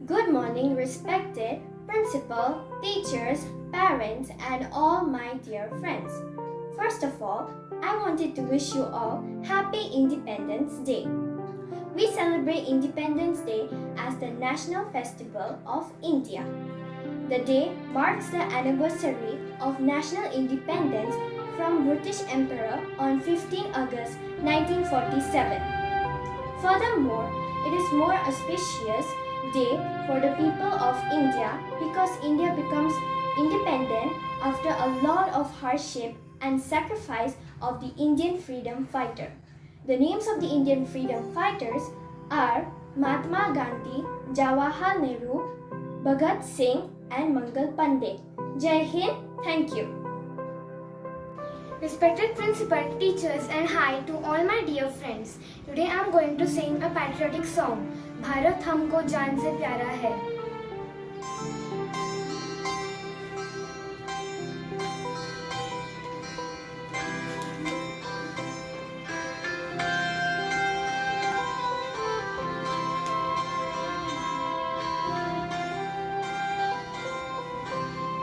Good morning, respected principal, teachers, parents, and all my dear friends. First of all, I wanted to wish you all Happy Independence Day. We celebrate Independence Day as the national festival of India. The day marks the anniversary of national independence from British Emperor on 15 August 1947. Furthermore, it is more auspicious day for the people of India because India becomes independent after a lot of hardship and sacrifice of the Indian freedom fighter. The names of the Indian freedom fighters are Mahatma Gandhi, Jawaharlal Nehru, Bhagat Singh and Mangal Pandey. Jai Hind, thank you. Respected principal, teachers and hi to all my dear friends. Today I am going to sing a patriotic song. Bharat हमको जान से प्यारा है.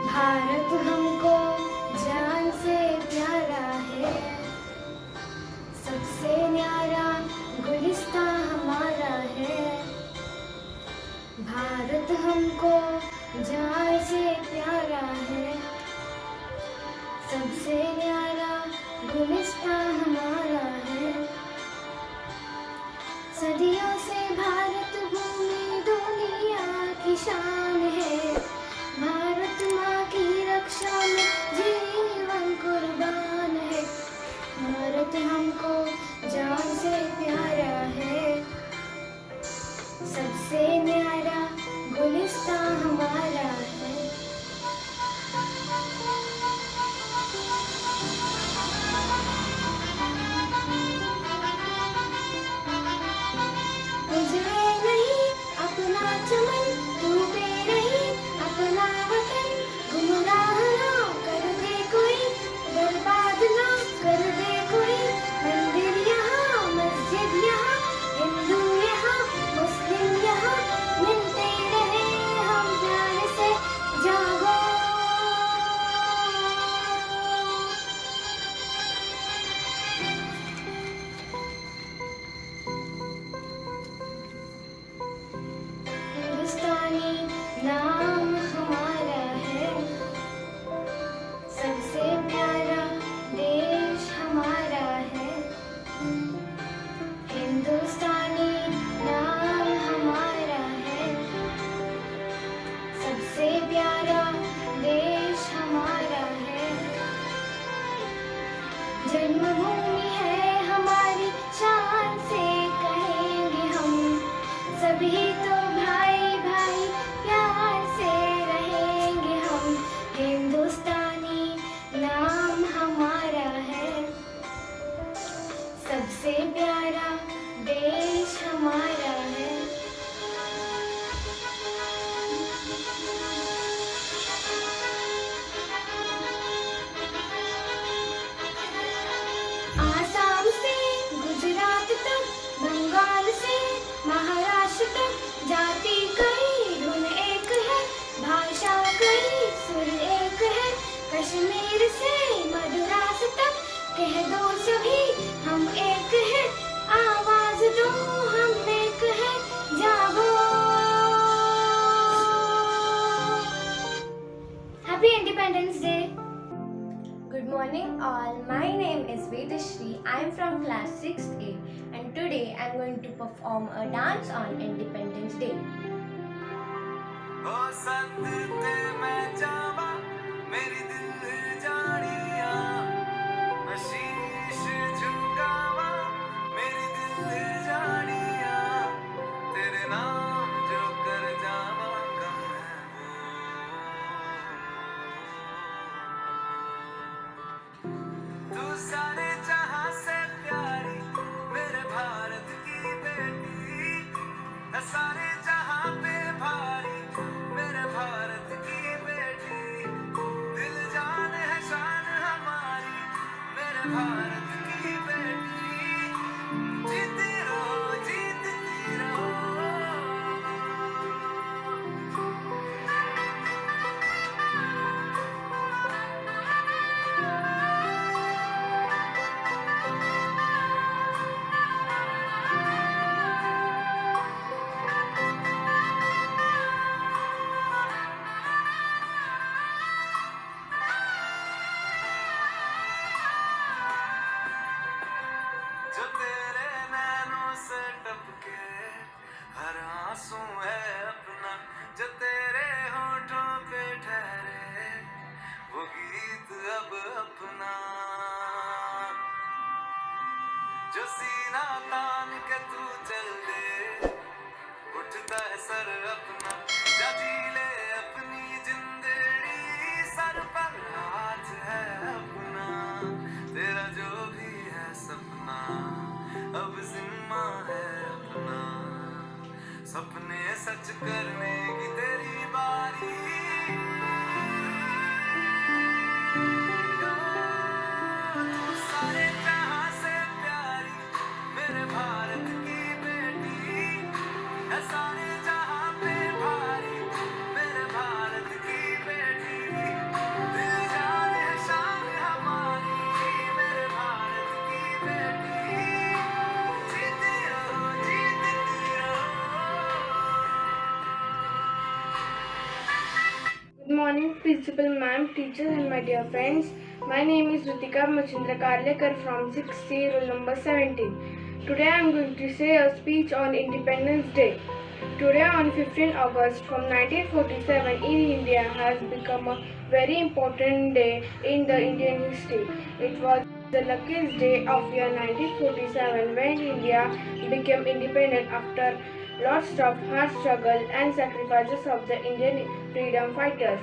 भारत हमको जान से प्यारा है, सबसे न्यारा गुलिस्तां हमारा है. भारत हमको जान से प्यारा है, सबसे न्यारा गुलिस्तां हमारा है. सदियों से भारत भूमि दुनिया की शान है. भारत माँ की रक्षा में जीवन कुर्बान है. भारत हमको जान से प्यारा है, सबसे न्यारा गुलिस्तां हमारा है. उजड़े नहीं अपना चमन, डूबे नहीं अपना वतन. गुमराह ना कर दे कोई, बर्बाद ना कर दे कोई. मंदिर यहाँ मस्जिद यहाँ, हिंदू यहाँ मुस्लिम यहाँ, मिलते रहे हम प्यार से. जागो हिंदुस्तानी नाम हमारा है, सबसे प्यारा देश हमारा है. हिंदुस्तानी नाम हमारा है, सबसे प्यारा देश हमारा है. जन्मभूमि है हमारी, शान से कहेंगे हम. सभी तो भाई भाई प्यार से रहेंगे हम. हिंदुस्तानी नाम हमारा है, सबसे प्यारा देश हमारा है. आसाम से गुजरात तक, बंगाल से महाराष्ट्र तक, जाति कई धुन एक है, भाषा कई सुर एक है. कश्मीर से मद्रास तक कह दो सभी हम एक है. आवाज दो हम एक है. जागो. Happy Independence Day. Good morning all, my name is Vedashri. I am from class 6A and today I am going to perform a dance on Independence Day. ओ संत ते मैं जावा मेरी दिल जानिया, शीश झुकावा मेरी दिल जानिया, तेरे नाम जो कर जावा कम है वो. तू सारे जहां से प्यारी मेरे भारत की बेटी, सारे जहां पे भारी मेरे भारत की बेटी. दिल जान है शान हमारी मेरे भारत सपने सच करने की तेरी बारी तू सारे जहां से प्यारी मेरे भारत की बेटी है सारे जहां पे भारी मेरे भारत की बेटी दिल जाने शान हमारी मेरे भारत की बेटी जीती रहो जीतती रहो Good morning, Principal Ma'am, teachers, and my dear friends. My name is Ritika Machindra Karlekar from 6C, roll number 17. Today I am going to say a speech on Independence Day. Today on 15 August from 1947 in India has become a very important day in the Indian history. It was the luckiest day of year 1947 when India became independent after lots of hard struggle and sacrifices of the Indian freedom fighters.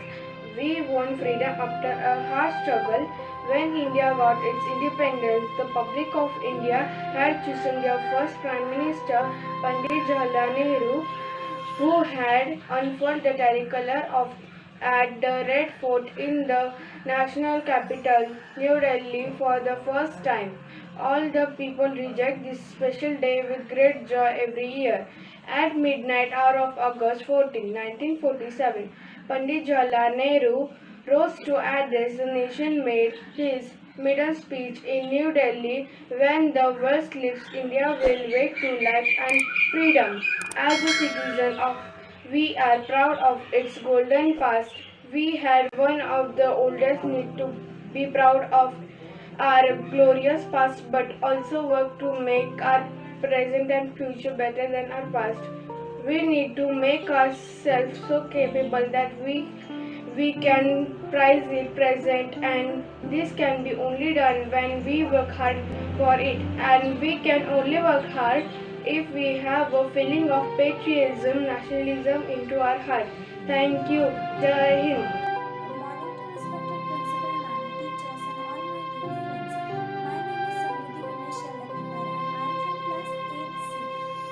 We won freedom after a hard struggle. When India got its independence, the public of India had chosen their first Prime Minister, Pandit Jawaharlal Nehru, who had unfurled the tricolor of at the Red Fort in the national capital, New Delhi, for the first time. All the people reject this special day with great joy every year. At midnight hour of August 14, 1947, Pandit Jawaharlal Nehru rose to address the nation, made his maiden speech in New Delhi. When the world sleeps, India will wake to life and freedom. As a citizen of, we are proud of its golden past. We had one of the oldest need to be proud of our glorious past, but also work to make our present and future better than our past. We need to make ourselves so capable that we can prize the present, and this can be only done when we work hard for it. And we can only work hard if we have a feeling of patriotism, nationalism into our heart. Thank you. Jai Hind. Good morning to respected principal, ma'am, teachers, and all my dear friends. My name is Samriddhi Umesh Shalakar and I am from class 8C.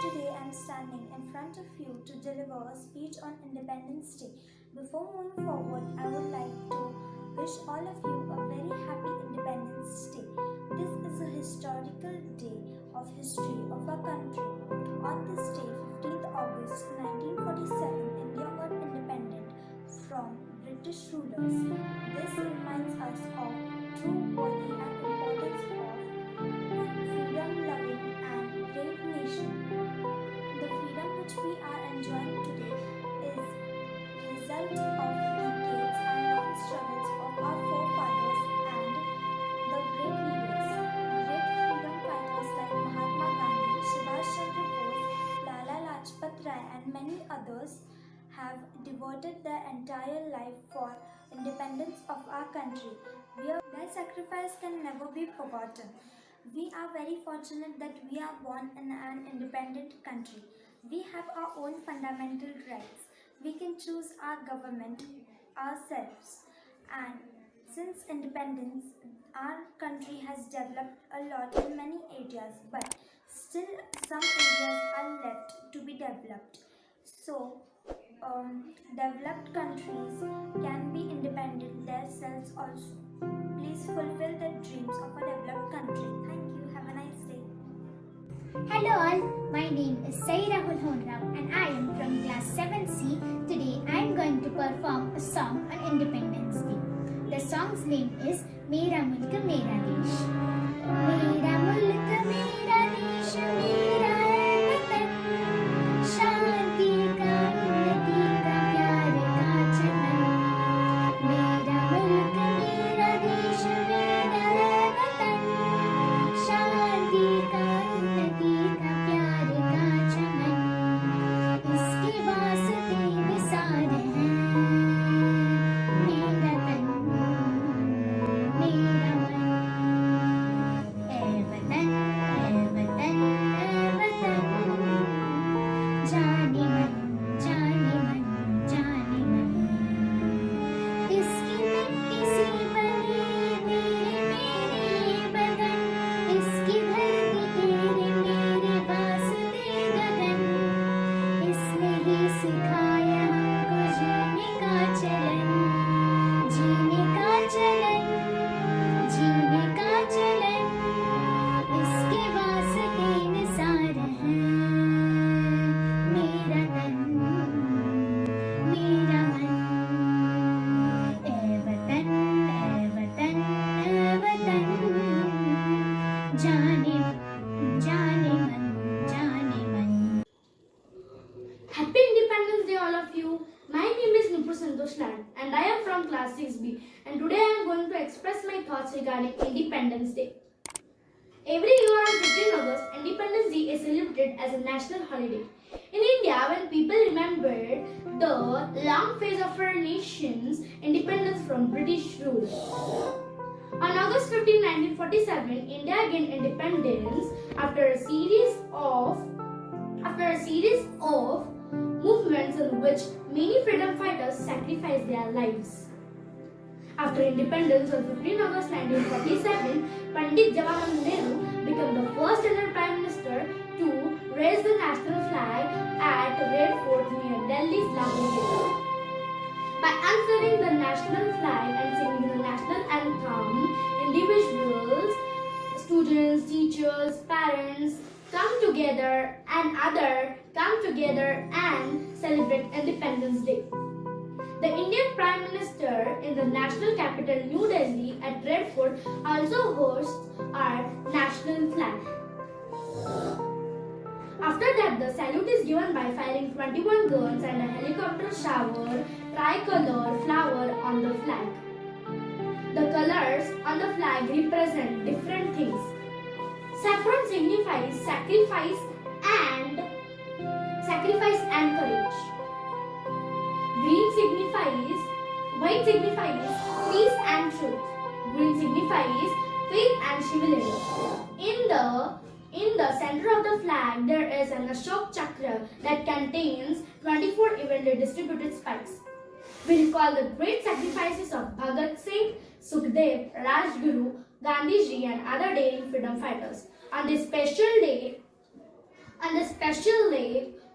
Today I am standing in front of you to deliver a speech on Independence Day. Before moving forward, I would like to wish all of you a very happy Independence Day. This is a historical day of history of our country. On this day, 15th August 1947, India got independent from British rulers. This reminds us of true worthy and importance of freedom-loving and brave nation. The freedom which we are enjoying today is result of decades and long struggles of our forefathers and the great leaders. Great freedom fighters like Mahatma Gandhi, Subhash Chandra Bose, Lala Lajpat Rai and many others have devoted their entire life for independence of our country. Their sacrifice can never be forgotten. We are very fortunate that we are born in an independent country. We have our own fundamental rights. We can choose our government ourselves. And since independence, our country has developed a lot in many areas, but still some areas are left to be developed. So, developed countries can be independent themselves also. Please fulfill the dreams of a developed country. Thank you. Have a nice day. Hello all, my name is Sai Rahul Honrao and I am from class 7C. Today I am going to perform a song on Independence Day. The song's name is Mera Mulk Mera Desh. Mera Mulk Mera Desh, Mera hai Vatan, Shanti ka Unnati ka Pyar ka Chaman. Mera Mulk Mera Desh, Mera hai Vatan, Shanti ka Unnati ka Pyar ka Chaman. इसके वास्ते निसार है मेरा तन मेरा मन Santosh Land, and I am from class 6B, and today I am going to express my thoughts regarding Independence Day. Every year on 15 August, Independence Day is celebrated as a national holiday. In India, when people remembered the long phase of our nation's independence from British rule. On August 15, 1947, India gained independence after a series of movements in which many freedom fighters sacrificed their lives. After independence on 15 August 1947, Pandit Jawaharlal Nehru became the first Indian Prime Minister to raise the national flag at Red Fort near Delhi's Lahore Gate. By unfurling the national flag and singing the national anthem, individuals, students, teachers, parents come together and celebrate Independence Day. The Indian Prime Minister in the national capital New Delhi at Red Fort also hosts our national flag. After that, the salute is given by firing 21 guns and a helicopter shower tricolor flower on the flag. The colors on the flag represent different things. Saffron signifies sacrifice and courage. White signifies peace and truth. Green signifies faith and chivalry. In the center of the flag, there is an Ashok Chakra that contains 24 evenly distributed spikes. We recall the great sacrifices of Bhagat Singh, Sukhdev, Rajguru, Gandhiji, and other daring freedom fighters. On this special day,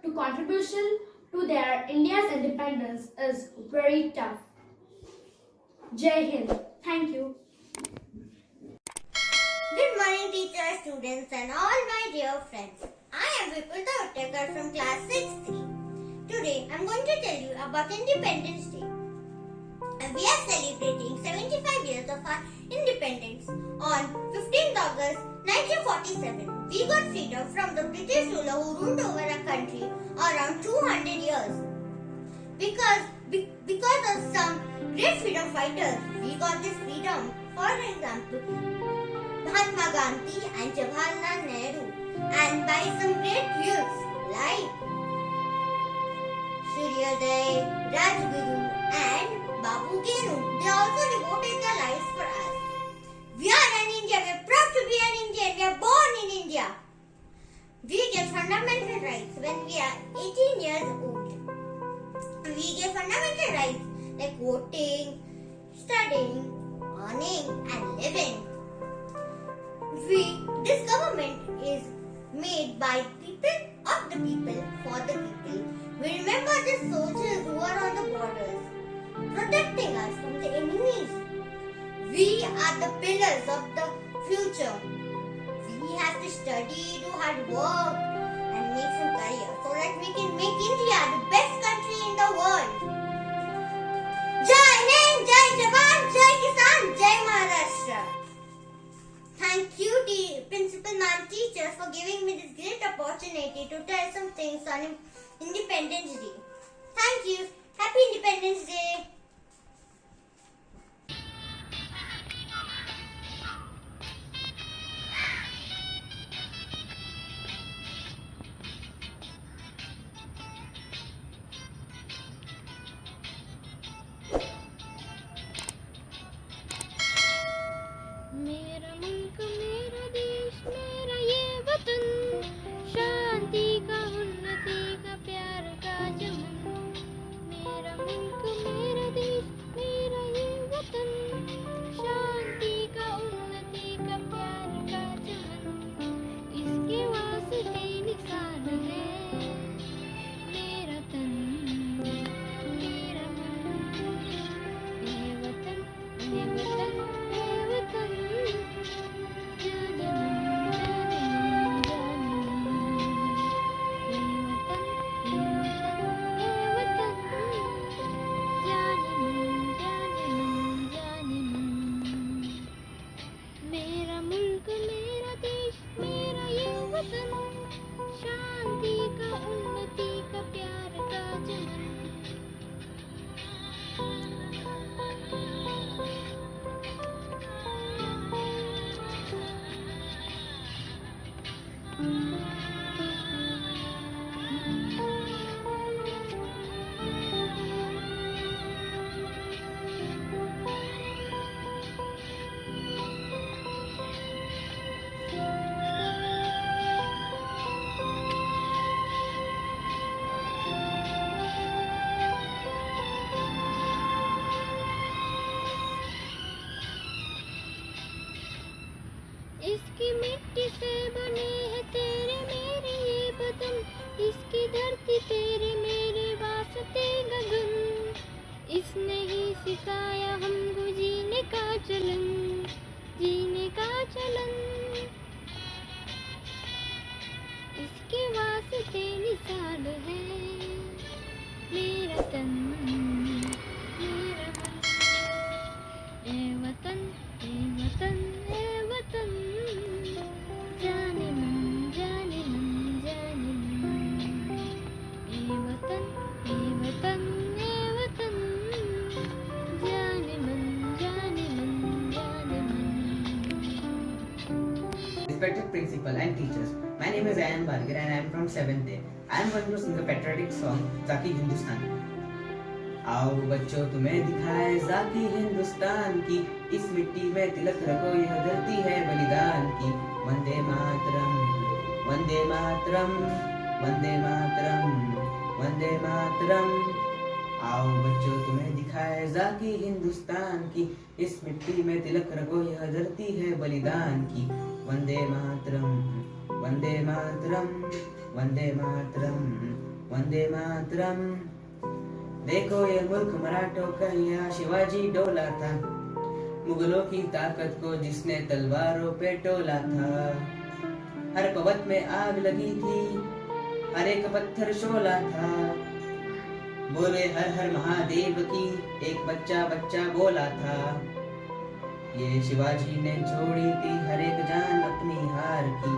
to contribution to their India's independence is very tough. Jai Hind. Thank you. Good morning, teachers, students, and all my dear friends. I am Vipul Tavtekar from class 6C. Today, I am going to tell you about Independence Day. And we are celebrating 75 years of our independence. On 15th August 1947, we got freedom from the British ruler who ruled over our country around 200 years. Because of some great freedom fighters, we got this freedom. For example, Mahatma Gandhi and Jawaharlal Nehru, and by some great youths like Suryodaya, Rajguru, and Babu Genu. They also devoted their lives for us. We are an Indian. We are proud to be an Indian. We are born in India. We get fundamental rights when we are 18 years old. We get fundamental rights like voting, studying, earning, and living. This government is made by people, of the people, for the people. We remember the soldiers who are on the borders, protecting us from the enemies. We are the pillars of the future. We have to study, do hard work, and make some career so that we can make India the best country in the world. Jai Hind, Jai Jawan, Jai Kisan, Jai Maharashtra. Thank you, Principal Ma'am, teachers, for giving me this great opportunity to tell some things on Independence Day. Thank you. Happy Independence Day. मेरा मुल्क मेरा देश मेरा ये वतन शांति का उन्नति का प्यार का चमन मेरा मुल्क मेरा वतन मेरा मन। ए वतन ए वतन ए वतन, जाने मन जाने मन जाने मन। ए वतन ए वतन ए वतन, जाने मन जाने मन जाने मन। Respected principal and teachers, my name is Ayan Barger and I am from 7th A. I am going to sing a patriotic song, Zaki Hindustan. आओ बच्चों तुम्हें दिखाए जाकी हिंदुस्तान की, इस मिट्टी में तिलक रखो यह धरती है बलिदान की। वंदे मातरम वंदे मातरम वंदे मातरम वंदे मातरम। आओ बच्चों तुम्हें दिखाए जाकी हिंदुस्तान की, इस मिट्टी में तिलक रखो यह धरती है बलिदान की। वंदे मातरम वंदे मातरम वंदे मातरम वंदे मातरम। देखो ये मुल्क मराठों का, यहाँ शिवाजी डोला था, मुगलों की ताकत को जिसने तलवारों पे टोला था। हर पर्वत में आग लगी थी, हर एक पत्थर शोला था। बोले हर हर महादेव की, एक बच्चा बच्चा बोला था। ये शिवाजी ने छोड़ी थी हर एक जान अपनी हार की,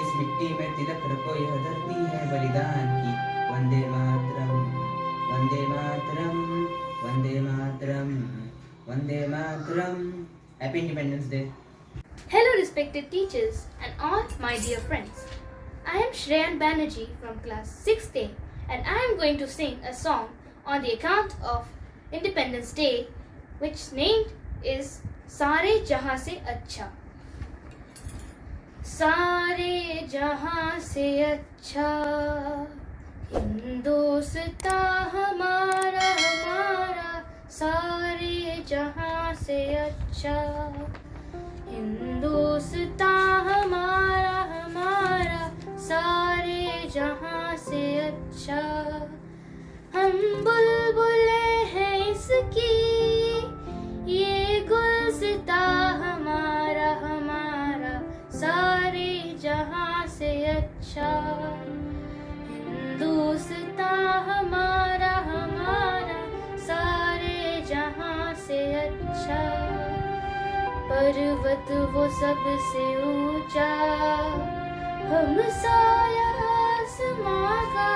इस मिट्टी में तिलक रखो यह धरती है बलिदान की। Vande Mataram Vande Mataram Vande Mataram Vande Mataram. Happy independence day. Hello respected teachers and all my dear friends. I am Shreyan Banerjee from class 6th A and I am going to sing a song on the account of Independence Day, which named is Sare Jahan Se Acha. सारे जहां से अच्छा हिंदुस्तान हमारा हमारा, सारे जहां से अच्छा हिंदुस्तान हमारा हमारा, सारे जहां से अच्छा। हम बुलबुलें हैं इसकी, ये गुलसिता हमारा हमारा, सारे जहां से अच्छा हिंदुस्तान हमारा हमारा, सारे जहां से अच्छा। पर्वत वो सबसे ऊंचा, हम साया आसमां का।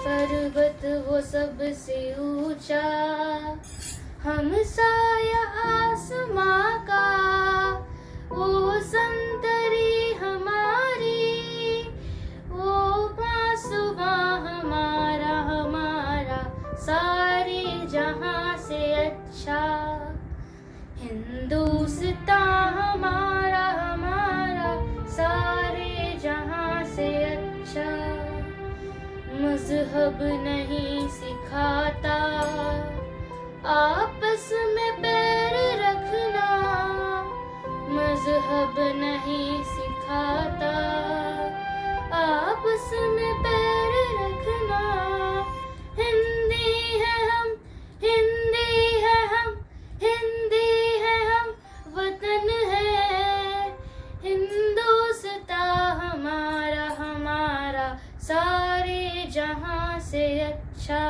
पर्वत वो सबसे ऊंचा, हम साया आसमां का। वो संतरी हमारी, वो बांसुआ हमारा हमारा, सारे जहां से अच्छा हिंदुस्तान हमारा हमारा, सारे जहां से अच्छा। मजहब नहीं सिखाता आपस में पैर रखना, मजहब नहीं सिखाता आपस में पैर रखना। हिंदी है हम हिंदी है हम हिंदी है हम, वतन है हिंदुस्तान हमारा हमारा, सारे जहां से अच्छा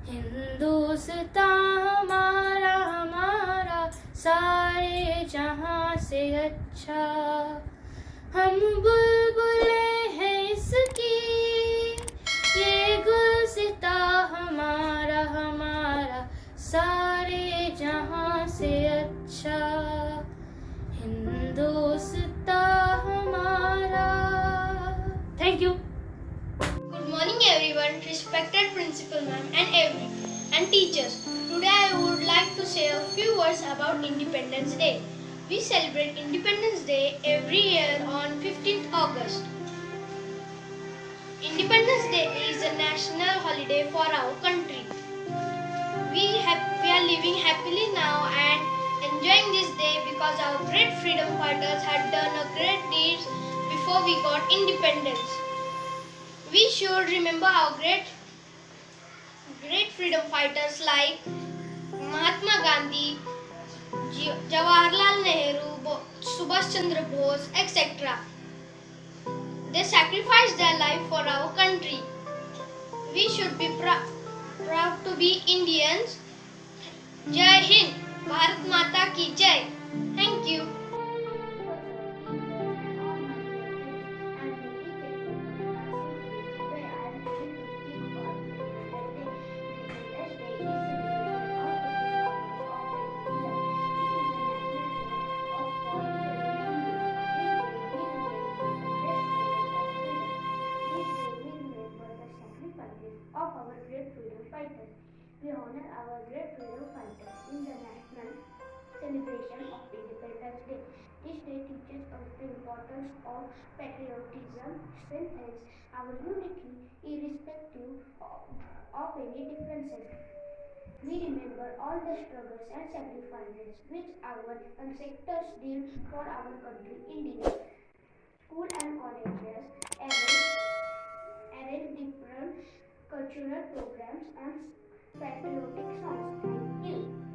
हिंदुस्तान हमारा हमारा, सारे जहां से अच्छा। हम बुलबुलें हैं इसकी, ये गुलसिता हमारा हमारा, सारे जहां से अच्छा हिंदुस्तान हमारा। Thank you. Good morning everyone, respected principal ma'am and teachers. Today I would like to say a few words about Independence Day. We celebrate Independence Day every year on 15th August. Independence Day is a national holiday for our country. We are living happily now and enjoying this day because our great freedom fighters had done a great deeds before we got independence. We should remember our great freedom fighters like Mahatma Gandhi, Jawaharlal Nehru, Subhash Chandra Bose, etc. They sacrificed their life for our country. We should be proud to be Indians. Jai Hind, Bharat Mata ki Jai. Thank you. Of our great freedom fighters. We honor our great freedom fighters in the national celebration of Independence Day. This day teaches us the importance of patriotism, strengthens our unity irrespective of any differences. We remember all the struggles and sacrifices which our ancestors did for our country, India. School and colleges arrange different cultural programs on patriotic songs. Thank you.